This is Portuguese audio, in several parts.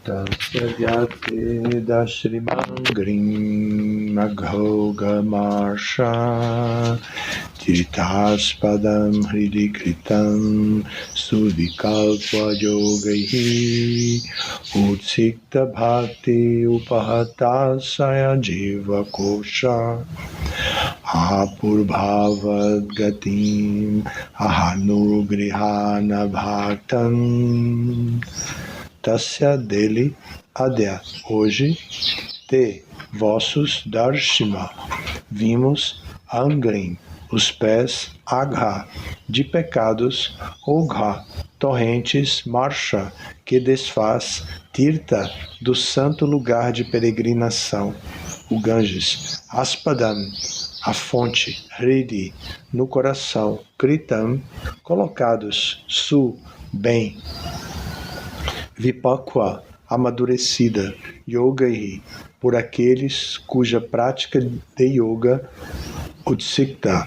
Tasya vyateda Shrimangrim Maghogamarsha Tirtaspadam Hridikritam Suvikalpa Yogaihi Utsikta Bhakti Upahatasaya Jiva Kosha Apurbhavad Gatim Ahanugrihana Bhaktam Tasya dele adya. Hoje, te vossos darshima, vimos angrim, os pés, agha, de pecados, ogha, torrentes, marsha, que desfaz, tirta, do santo lugar de peregrinação, o Ganges, aspadam, a fonte, hridi, no coração, kritam, colocados, su, bem, Vipakva, amadurecida, Yogaihi, por aqueles cuja prática de yoga, Utsikta,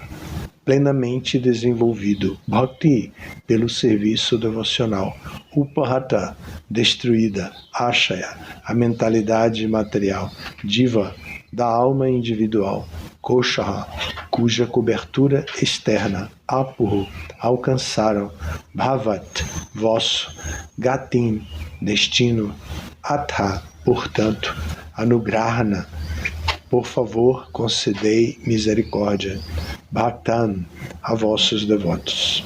plenamente desenvolvido, Bhakti, pelo serviço devocional, Upahata, destruída, Ashaya, a mentalidade material, Diva, da alma individual, Koshaha, cuja cobertura externa, Apurru, alcançaram, Bhavat, vosso, Gatim, destino, Atha, portanto, Anugrahana, por favor, concedei misericórdia, Bhaktan, a vossos devotos.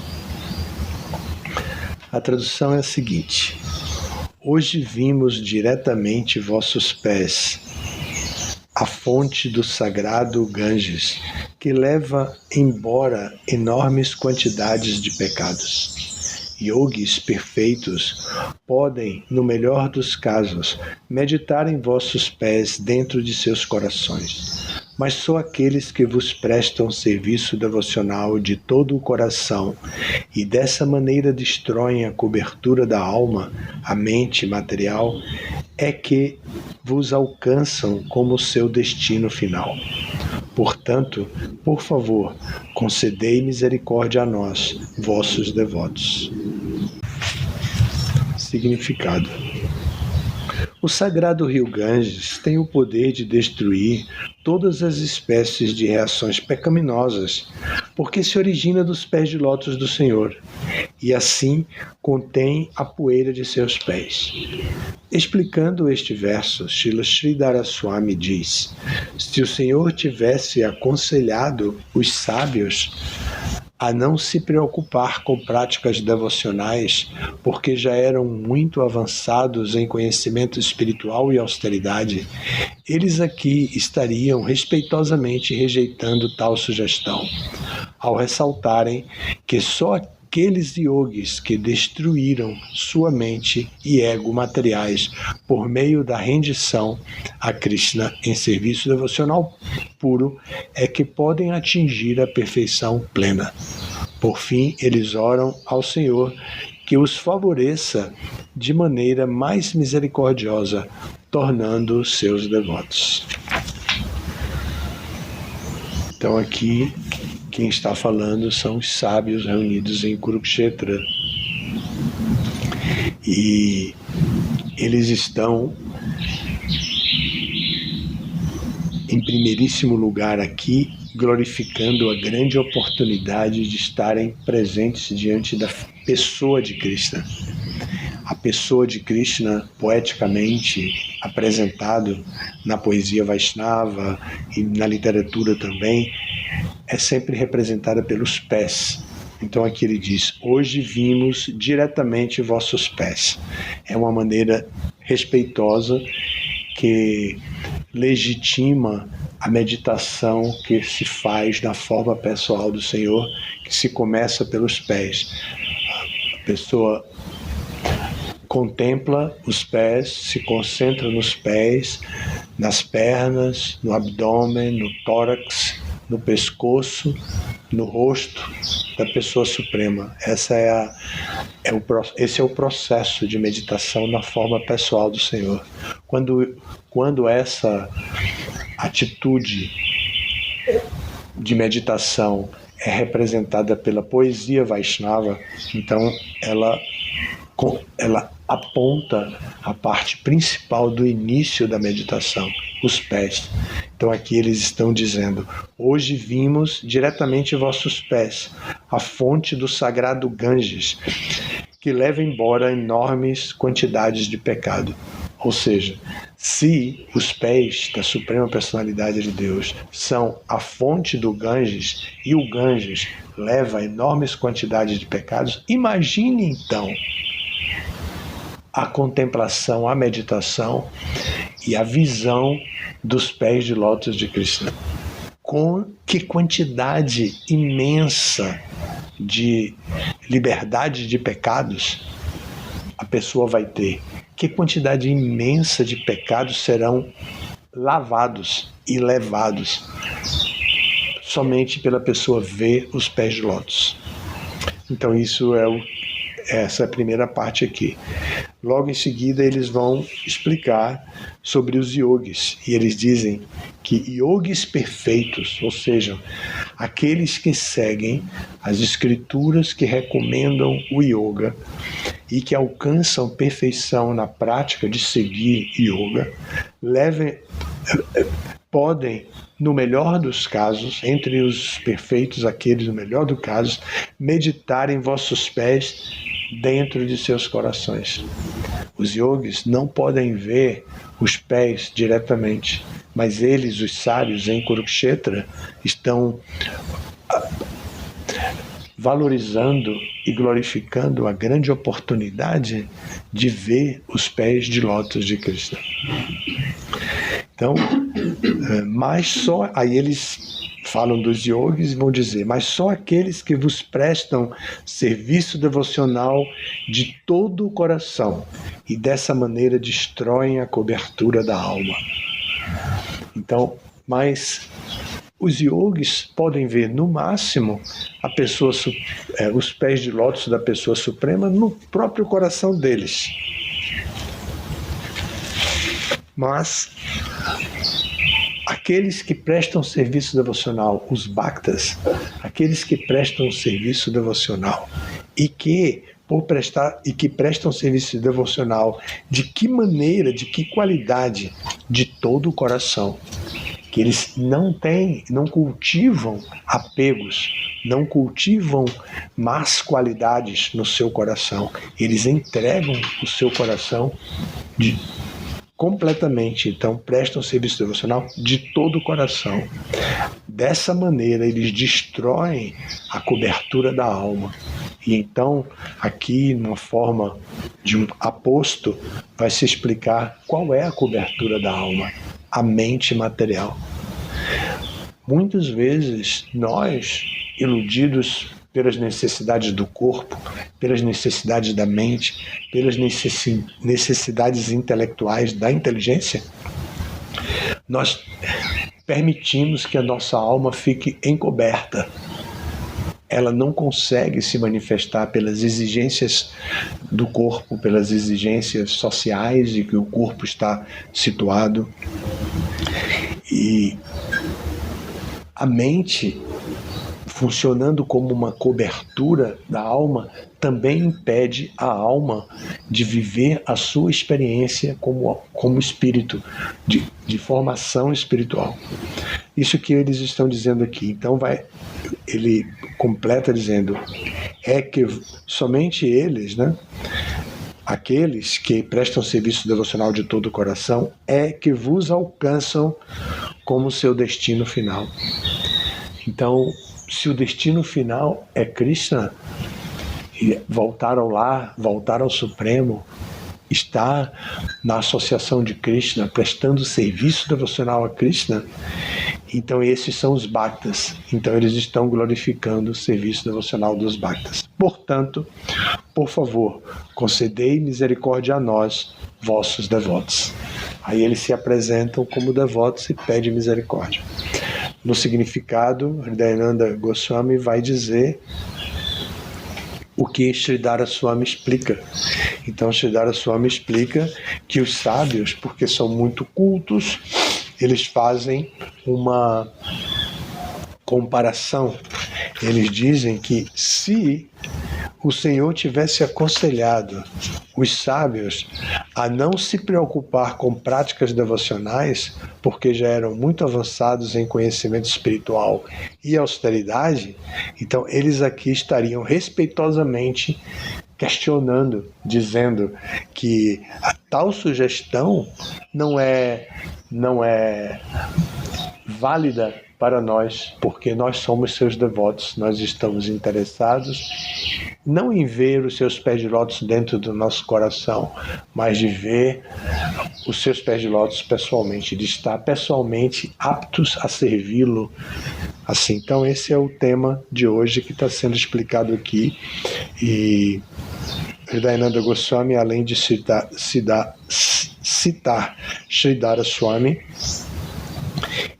A tradução é a seguinte: hoje vimos diretamente vossos pés, a fonte do sagrado Ganges, que leva embora enormes quantidades de pecados. Yogis perfeitos podem, no melhor dos casos, meditar em vossos pés dentro de seus corações. Mas só aqueles que vos prestam serviço devocional de todo o coração e dessa maneira destroem a cobertura da alma, a mente material, é que vos alcançam como seu destino final. Portanto, por favor, concedei misericórdia a nós, vossos devotos. Significado: o sagrado rio Ganges tem o poder de destruir todas as espécies de reações pecaminosas, porque se origina dos pés de lótus do Senhor, e assim contém a poeira de seus pés. Explicando este verso, Srila Sridhara Swami diz: se o Senhor tivesse aconselhado os sábios a não se preocupar com práticas devocionais, porque já eram muito avançados em conhecimento espiritual e austeridade, eles aqui estariam respeitosamente rejeitando tal sugestão, ao ressaltarem que só aqueles yogis que destruíram sua mente e ego materiais por meio da rendição a Krishna em serviço devocional puro é que podem atingir a perfeição plena. Por fim, eles oram ao Senhor que os favoreça de maneira mais misericordiosa, tornando-os seus devotos. Então aqui quem está falando são os sábios reunidos em Kurukshetra. E eles estão em primeiríssimo lugar aqui, glorificando a grande oportunidade de estarem presentes diante da pessoa de Krishna. A pessoa de Krishna, poeticamente apresentado na poesia Vaishnava e na literatura também, é sempre representada pelos pés. Então aqui ele diz: hoje vimos diretamente vossos pés. É uma maneira respeitosa que legitima a meditação que se faz na forma pessoal do Senhor, que se começa pelos pés. A pessoa contempla os pés, se concentra nos pés, nas pernas, no abdômen, no tórax, no pescoço, no rosto da pessoa suprema. Esse é o processo de meditação na forma pessoal do Senhor. Quando essa atitude de meditação é representada pela poesia Vaishnava, então ela aponta a parte principal do início da meditação, os pés. Então aqui eles estão dizendo: hoje vimos diretamente vossos pés, a fonte do sagrado Ganges, que leva embora enormes quantidades de pecado. Ou seja, se os pés da Suprema Personalidade de Deus são a fonte do Ganges, e o Ganges leva enormes quantidades de pecados, imagine então a contemplação, a meditação e a visão dos pés de lótus de Krishna. Com que quantidade imensa de liberdade de pecados a pessoa vai ter. Que quantidade imensa de pecados serão lavados e levados somente pela pessoa ver os pés de lótus. Então isso essa é a primeira parte aqui. Logo em seguida eles vão explicar sobre os yogis, e eles dizem que yogis perfeitos, ou seja, aqueles que seguem as escrituras que recomendam o yoga e que alcançam perfeição na prática de seguir yoga, podem, no melhor dos casos, entre os perfeitos, aqueles no melhor dos casos, meditar em vossos pés dentro de seus corações. Os yogis não podem ver os pés diretamente, mas eles, os sábios em Kurukshetra, estão valorizando e glorificando a grande oportunidade de ver os pés de lótus de Krishna. Então, mas só aí eles falam dos yogis e vão dizer: mas só aqueles que vos prestam serviço devocional de todo o coração e dessa maneira destroem a cobertura da alma. Então, mas os yogis podem ver no máximo a pessoa, os pés de lótus da pessoa suprema no próprio coração deles. Mas aqueles que prestam serviço devocional, os bhaktas, aqueles que prestam serviço devocional e que prestam serviço devocional de que maneira, de que qualidade? De todo o coração. Que eles não cultivam apegos, não cultivam más qualidades no seu coração. Eles entregam o seu coração completamente. Então, prestam serviço devocional de todo o coração. Dessa maneira, eles destroem a cobertura da alma. E então, aqui, numa forma de um aposto, vai se explicar qual é a cobertura da alma. A mente material. Muitas vezes nós, iludidos pelas necessidades do corpo, pelas necessidades da mente, pelas necessidades intelectuais da inteligência, nós permitimos que a nossa alma fique encoberta. Ela não consegue se manifestar pelas exigências do corpo, pelas exigências sociais de que o corpo está situado. E a mente, funcionando como uma cobertura da alma, também impede a alma de viver a sua experiência como espírito, de formação espiritual. Isso que eles estão dizendo aqui. Então ele completa dizendo, é que somente eles, aqueles que prestam serviço devocional de todo o coração, é que vos alcançam como seu destino final. Então, se o destino final é Krishna, e voltar ao lar, voltar ao Supremo, estar na associação de Krishna, prestando serviço devocional a Krishna, então esses são os bhaktas. Então eles estão glorificando o serviço devocional dos bhaktas. Portanto, por favor, concedei misericórdia a nós, vossos devotos. Aí eles se apresentam como devotos e pedem misericórdia. No significado, Hridayananda Goswami vai dizer o que Sridhara Swami explica. Então Sridhara Swami explica que os sábios, porque são muito cultos, eles fazem uma comparação. Eles dizem que se o Senhor tivesse aconselhado os sábios a não se preocupar com práticas devocionais, porque já eram muito avançados em conhecimento espiritual e austeridade, então eles aqui estariam respeitosamente questionando, dizendo que a tal sugestão não é válida para nós, porque nós somos seus devotos, nós estamos interessados não em ver os seus pés de lótus dentro do nosso coração, mas de ver os seus pés de lótus pessoalmente, de estar pessoalmente aptos a servi-lo. Assim, então esse é o tema de hoje que está sendo explicado aqui. E Hridayananda Goswami, além de citar Sridhara Swami,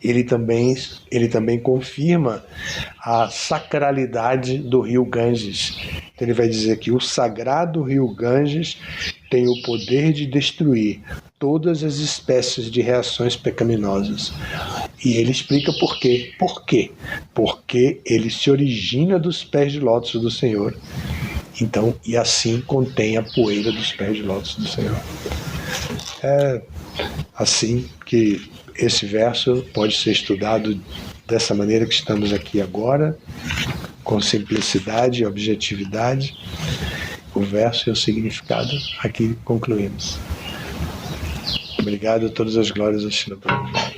ele também confirma a sacralidade do rio Ganges. Então ele vai dizer que o sagrado rio Ganges tem o poder de destruir todas as espécies de reações pecaminosas. E ele explica por quê. Por quê? Porque ele se origina dos pés de lótus do Senhor. Então, e assim contém a poeira dos pés de lótus do Senhor. É assim que esse verso pode ser estudado dessa maneira que estamos aqui agora, com simplicidade e objetividade. O verso e o significado, aqui concluímos. Obrigado, todas as glórias ao Srila Prabhupada.